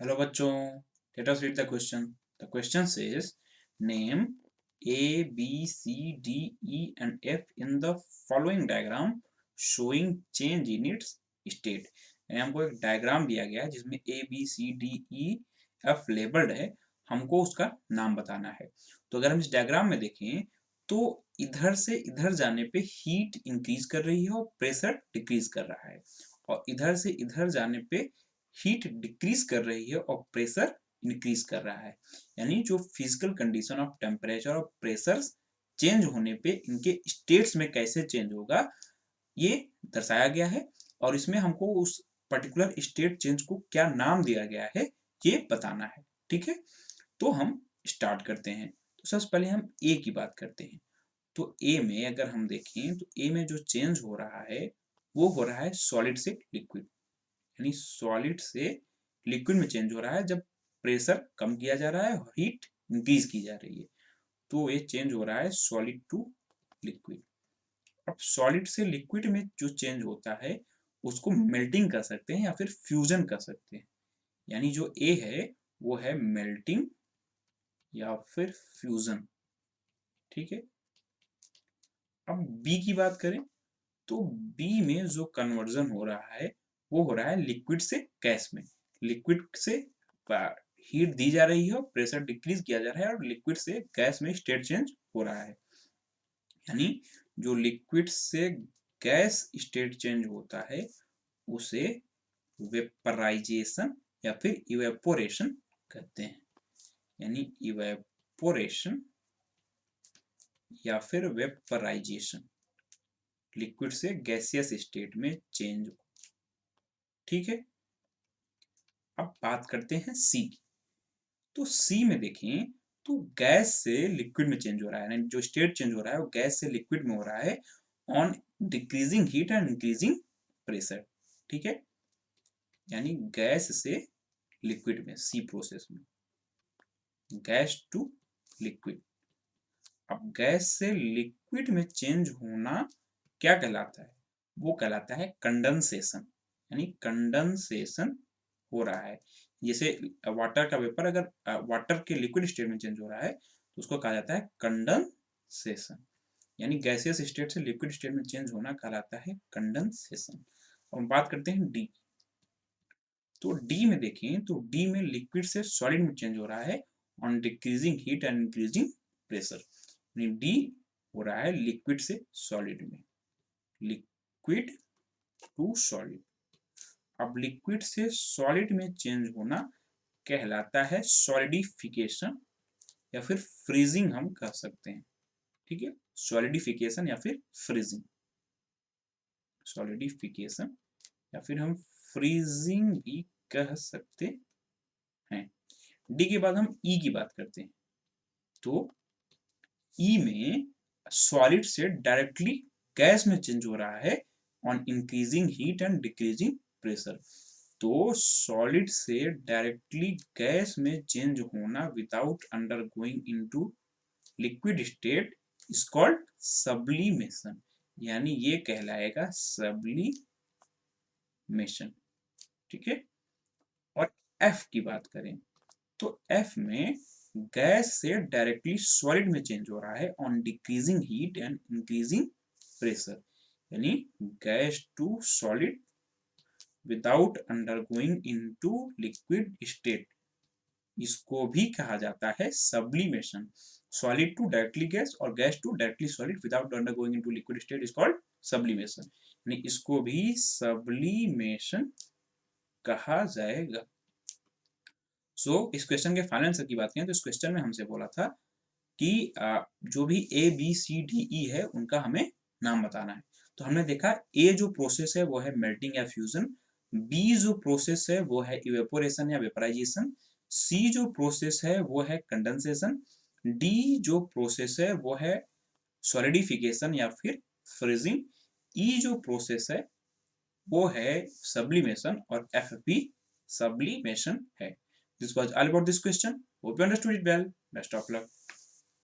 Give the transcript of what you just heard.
Hello bachon, let us read the question. The question says, name A, B, C, D, E and F in the following diagram showing change in its state. यानी हमको एक diagram दिया गया है जिसमें A, B, C, D, E, F labelled है, हमको उसका नाम बताना है। तो अगर हम इस डायग्राम में देखें तो इधर से इधर जाने पे हीट इंक्रीज कर रही है और प्रेशर डिक्रीज कर रहा है, और इधर से इधर जाने पे हीट डिक्रीज कर रही है और प्रेशर इंक्रीज कर रहा है। यानी जो फिजिकल कंडीशन ऑफ टेम्परेचर और प्रेशर चेंज होने पे इनके स्टेट्स में कैसे चेंज होगा ये दर्शाया गया है, और इसमें हमको उस पर्टिकुलर स्टेट चेंज को क्या नाम दिया गया है ये बताना है। ठीक है, तो हम स्टार्ट करते हैं। तो सबसे पहले हम ए की बात करते हैं। तो ए में अगर हम देखें तो ए में जो चेंज हो रहा है वो हो रहा है सॉलिड से लिक्विड, यानी सॉलिड से लिक्विड में चेंज हो रहा है जब प्रेशर कम किया जा रहा है और हीट इंक्रीज की जा रही है। तो ये चेंज हो रहा है सॉलिड टू लिक्विड। अब सॉलिड से लिक्विड में जो चेंज होता है उसको मेल्टिंग कर सकते हैं या फिर फ्यूजन कर सकते हैं। यानी जो ए है वो है मेल्टिंग या फिर फ्यूजन। ठीक है, अब बी की बात करें तो बी में जो कन्वर्जन हो रहा है वो हो रहा है लिक्विड से गैस में। लिक्विड से हीट दी जा रही है और प्रेशर डिक्रीज किया जा रहा है और लिक्विड से गैस में स्टेट चेंज हो रहा है। यानी जो लिक्विड से गैस स्टेट चेंज होता है उसे वेपराइजेशन या फिर इवेपोरेशन कहते हैं। यानी इवेपोरेशन या फिर वेपराइजेशन, लिक्विड से गैसियस स्टेट में चेंज। ठीक है, अब बात करते हैं सी की। तो सी में देखें तो गैस से लिक्विड में चेंज हो रहा है, जो स्टेट चेंज हो रहा है वो गैस से लिक्विड में हो रहा है on decreasing heat and increasing pressure. ठीक है, यानी गैस से लिक्विड में, सी प्रोसेस में गैस टू लिक्विड। अब गैस से लिक्विड में चेंज होना क्या कहलाता है? वो कहलाता है कंडेंसेशन। यानी कंडेंसेशन हो रहा है। जैसे वाटर का वेपर अगर वाटर के लिक्विड स्टेट में चेंज हो रहा है तो उसको कहा जाता है कंडेंसेशन। यानी गैसियस स्टेट से लिक्विड स्टेट में चेंज होना कहलाता है कंडेंसेशन। और बात करते हैं डी। तो डी में देखें तो डी में लिक्विड से सॉलिड में चेंज हो रहा है on decreasing heat and increasing pressure. D हो रहा है लिक्विड से सॉलिड में, लिक्विड टू सॉलिड। अब लिक्विड से सॉलिड में चेंज होना कहलाता है सॉलिडिफिकेशन या फिर फ्रीजिंग हम कह सकते हैं। ठीक है, सॉलिडिफिकेशन या फिर फ्रीजिंग, सॉलिडिफिकेशन या फिर हम फ्रीजिंग भी कह सकते हैं। डी के बाद हम ई की बात करते हैं। तो ई में सॉलिड से डायरेक्टली गैस में चेंज हो रहा है on increasing heat and decreasing pressure. तो सॉलिड से डायरेक्टली गैस में चेंज होना without undergoing into liquid state is called sublimation. यानी ये कहलाएगा सब्लिमेशन। ठीक है, और एफ की बात करें तो एफ में गैस से डायरेक्टली सॉलिड में चेंज हो रहा है on decreasing heat and increasing pressure. यानी gas to solid without undergoing into liquid state, इसको भी कहा जाता है sublimation. Solid to directly gas और gas to directly solid without undergoing into liquid state is called sublimation. यानी इसको भी सब्लिमेशन कहा जाएगा। इस क्वेश्चन के फाइनल आंसर की बात करें तो इस क्वेश्चन में हमसे बोला था कि जो भी A B C D E है उनका हमें नाम बताना है। तो हमने देखा ए जो प्रोसेस है वो है मेल्टिंग या फ्यूजन, बी जो प्रोसेस है वो है इवेपोरेशन या वेपराइजेशन, सी जो प्रोसेस है वो है कंडेंसेशन, डी जो प्रोसेस है वो है सॉलिडिफिकेशन या फिर फ्रीजिंग, ई जो प्रोसेस है वो है सब्लिमेशन और एफ भी सब्लिमेशन है। This was all about this question. Hope you understood it well. Best of luck.